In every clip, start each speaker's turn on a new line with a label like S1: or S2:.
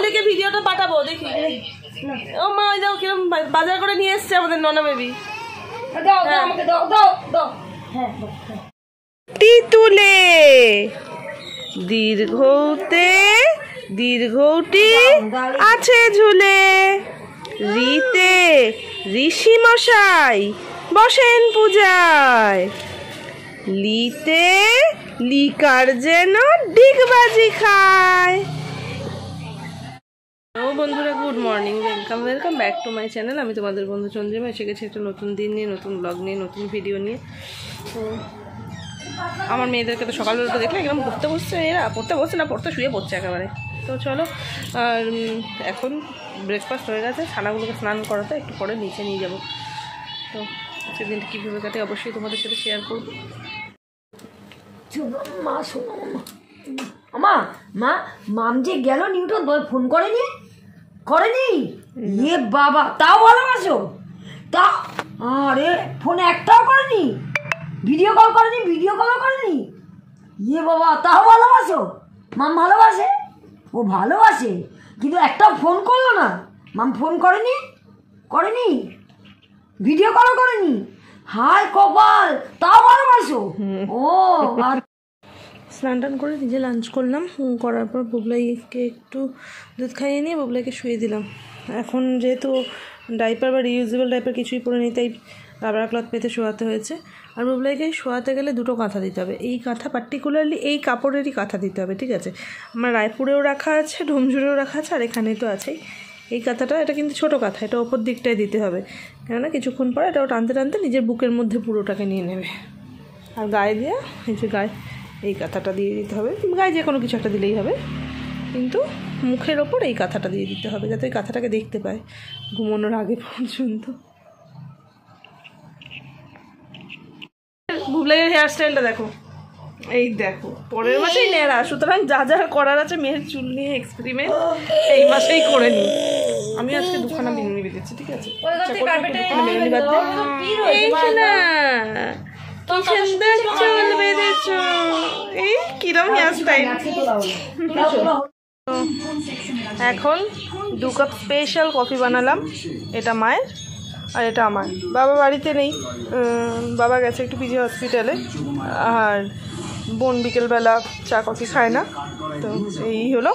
S1: অলিকে ভিডিওটা পাঠাবো দেখি। ও মা ওই দাও কিরম বাজার করে নিয়ে এসছে আমাদের ননা বেবি। টিতুলে দীর্ঘতে দীর্ঘটি আছে ঝুলে, রিতে ঋষি মশাই বসেন পূজায়, লিতে লিকার যেন ডিগবাজি খায়। ও বন্ধুরা, good morning, welcome back to my channel. আমি তোমাদের বন্ধু চন্দ্রিমা এসে গেছি একটা নতুন দিন নিয়ে, নতুন ব্লগ নিয়ে, নতুন ভিডিও নিয়ে। তো আমার মেয়েদেরকে তো সকালবেলা দেখলে একদম পড়তে বসছে, এরা পড়তে বসছে না, পড়তে শুয়ে পড়ছে একেবারে। তো চলো, আর এখন ব্রেকফাস্ট হয়ে গেছে, ছানাগুলোকে স্নান করাতে একটু পরে নিচে নিয়ে যাবো। তো আজকের দিনটা কীভাবে কাটে অবশ্যই তোমাদের সাথে শেয়ার করবো।
S2: মা শোনো, মা মা মাম যে গেল নিউটন, ফোন করেনি? ইয়ে বাবা, তাও ভালোবাসো? তা আরে ফোন একটাও করেনি, ভিডিও কলও করেনি। ইয়ে বাবা, তাও ভালোবাসো? মাম ভালোবাসে, ও ভালোবাসে, কিন্তু একটাও ফোন করলো না। মাম ফোন করেনি, ভিডিও কলও করেনি। হায় কপাল, তাও ভালোবাসো। ও
S1: স্নান টান করে নিজে লাঞ্চ করলাম, করার পর বুবলাইকে একটু দুধ খাইয়ে নিয়ে বুবলাইকে শুয়ে দিলাম। এখন যেহেতু ডাইপার বা রিউজেবল ডাইপার কিছুই পরে নিই, তাই রাবার ক্লথ পেতে শোয়াতে হয়েছে। আর বুবলাইকে শোয়াতে গেলে দুটো কাঁথা দিতে হবে। এই কাঁথা পার্টিকুলারলি এই কাপড়েরই কাঁথা দিতে হবে, ঠিক আছে? আমার রায়পুরেও রাখা আছে, ডোমজুড়েও রাখা আছে, আর এখানেই তো আছেই। এই কাঁথাটা, এটা কিন্তু ছোটো কাঁথা, এটা ওপর দিকটায় দিতে হবে, কেননা কিছুক্ষণ পরে এটাও টানতে টানতে নিজের বুকের মধ্যে পুরোটাকে নিয়ে নেবে। আর গায়ে দিয়ে, এই যে গায়ে এই কাঁথাটা দিয়ে দিতে হবে, গায়ে যে কোনো কিছু একটা দিলেই হবে, কিন্তু মুখের ওপর এই কাঁথাটা দিয়ে দিতে হবে, যাতে ওই কাঁথাটাকে দেখতে পায় ঘুমানোর আগে পর্যন্ত। বুবলাইয়ের হেয়ারস্টাইলটা দেখো, এই দেখো, পরের মাসেই নেড়া, সুতরাং যা যা করার আছে মেয়ের চুল নিয়ে এক্সপেরিমেন্ট এই মাসেই করে নিই। আমি আজকে দুখানা বিনুনি বেঁধেছি, ঠিক আছে? এখন 2 কাপ স্পেশাল কফি বানালাম, এটা মায়ের আর এটা আমার। বাবা বাড়িতে নেই, বাবা গেছে একটু পিজি হসপিটালে, আর বোন বিকেলবেলা চা কফি খায় না। তো এই হলো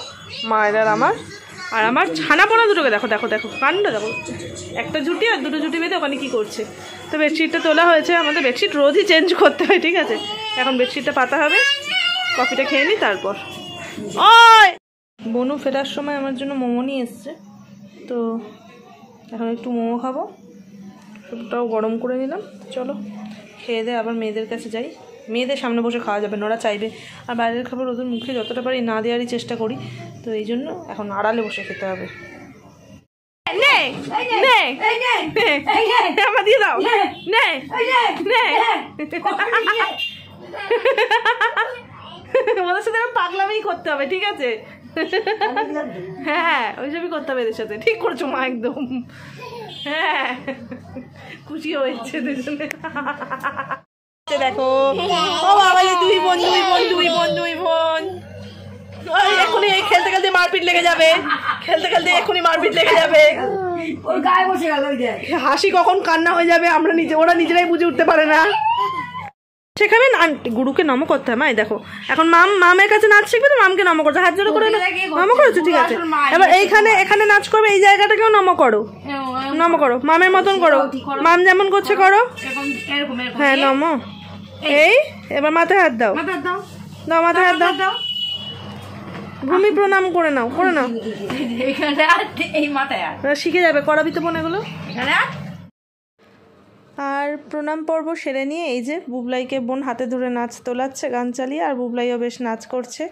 S1: মায়ের আর আমার। আর আমার ছানা পোনা দুটোকে দেখো দেখো দেখো, কান্ডটা দেখো, একটা জুটি আর দুটো জুটি বেঁধে ওখানে কী করছে। তো বেডশিটটা তোলা হয়েছে, আমাদের বেডশিট রোজই চেঞ্জ করতে হয়, ঠিক আছে? এখন বেডশিটটা পাতা হবে, কফিটা খেয়ে নিই তারপর। ওই বনু ফেরার সময় আমার জন্য মোমো নিয়ে এসছে, তো এখন একটু মোমো খাবো, সবটাও গরম করে নিলাম। চলো খেয়ে দে আবার মেয়েদের কাছে যাই, মেয়েদের সামনে বসে খাওয়া যাবে, ওরা চাইবে। আর বাইরের খাবার ওদের মুখে যতটা পারি না দেওয়ারই চেষ্টা করি, তো এই জন্য এখন আড়ালে বসে খেতে হবে। দিয়ে দাও, ওদের সাথে পাগলামিই করতে হবে, ঠিক আছে? হ্যাঁ, ওইসবই করতে হবে এদের সাথে। ঠিক করছো মা, একদম। হ্যাঁ, খুশি হয়েছে দুজনে। দেখো, ও বাবা, দুই বোন এখনই খেলতে খেলতে মারপিট লেগে যাবে, এখনই মারপিট লেগে যাবে। হাসি কখন কান্না হয়ে যাবে ওরা নিজেরাই বুঝে উঠতে পারে না। সেখানে গুরুকে নম করতে হয়। মাই দেখো, এখন মামের কাছে নাচ শিখবে, তো মামকে নম করতে, হাত জোড়ো করে নম করেছো, ঠিক আছে? এবার এখানে নাচ করবে, এই জায়গাটাকেও নম করো, মামের মতন করো, মাম যেমন করছে করো। হ্যাঁ, নম। এই এবার মাথায় হাত দাও, মাথায় হাত দাও, ভূমি প্রণাম করে নাও, শিখে যাবে, করাবি তো বোন এগুলো। আর প্রণাম পর্ব সেরে নিয়ে এই যে বুবলাইকে বোন হাতে ধরে নাচ তোলাচ্ছে গান চালিয়ে, আর বুবলাইও বেশ নাচ করছে।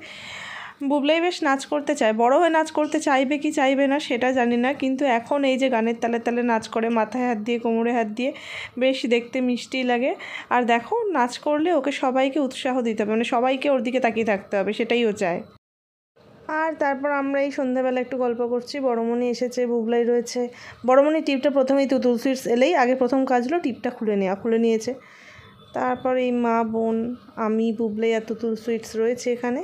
S1: বুবলাই বেশ নাচ করতে চায়, বড় হয়ে নাচ করতে চাইবে কি চাইবে না সেটা জানি না, কিন্তু এখন এই যে গানের তালে তালে নাচ করে, মাথায় হাত দিয়ে, কোমরে হাত দিয়ে, বেশ দেখতে মিষ্টি লাগে। আর দেখো, নাচ করলে ওকে সবাইকে উৎসাহ দিতে হবে, মানে সবাইকে ওর দিকে তাকিয়ে থাকতে হবে, সেটাই ও চায়। আর তারপর আমরা এই সন্ধ্যাবেলা একটু গল্প করছি। বড়মণি এসেছে, বুবলাই রয়েছে। বড়মণি টিপটা প্রথমেই তুতুল সুইটস এলেই আগে প্রথম কাজ হলো টিপটা খুলে নিয়েছে। তারপর এই মা, বোন, আমি, বুবলাই আর তুতুল সুইটস রয়েছে এখানে।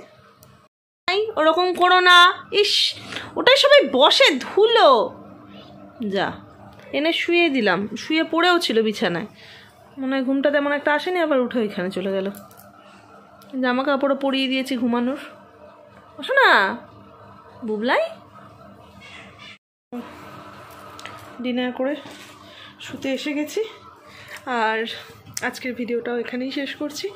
S1: ওরকম করো না। ইস, ওটাই সবাই বসে ধুলো। যা, এনে শুয়ে দিলাম, শুয়ে পড়েও ছিল বিছানায়, মনে হয় ঘুমটা তেমন একটা আসেনি, আবার উঠে ওইখানে চলে গেল। জামা কাপড়ও পরিয়ে দিয়েছি ঘুমানোর। বসো না বুবলাই। ডিনার করে শুতে এসে গেছি, আর আজকের ভিডিওটাও এখানেই শেষ করছি।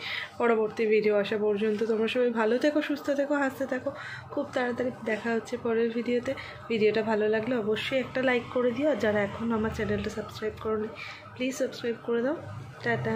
S1: পরবর্তী ভিডিও আসা পর্যন্ত তোমরা সবাই ভালো থেকো, সুস্থ থেকো, হাসতে থাকো। খুব তাড়াতাড়ি দেখা হচ্ছে পরের ভিডিওতে। ভিডিওটা ভালো লাগলে অবশ্যই একটা লাইক করে দিও, আর যারা এখন আমার চ্যানেলটা সাবস্ক্রাইব করোনি প্লিজ সাবস্ক্রাইব করে দাও। টাটা।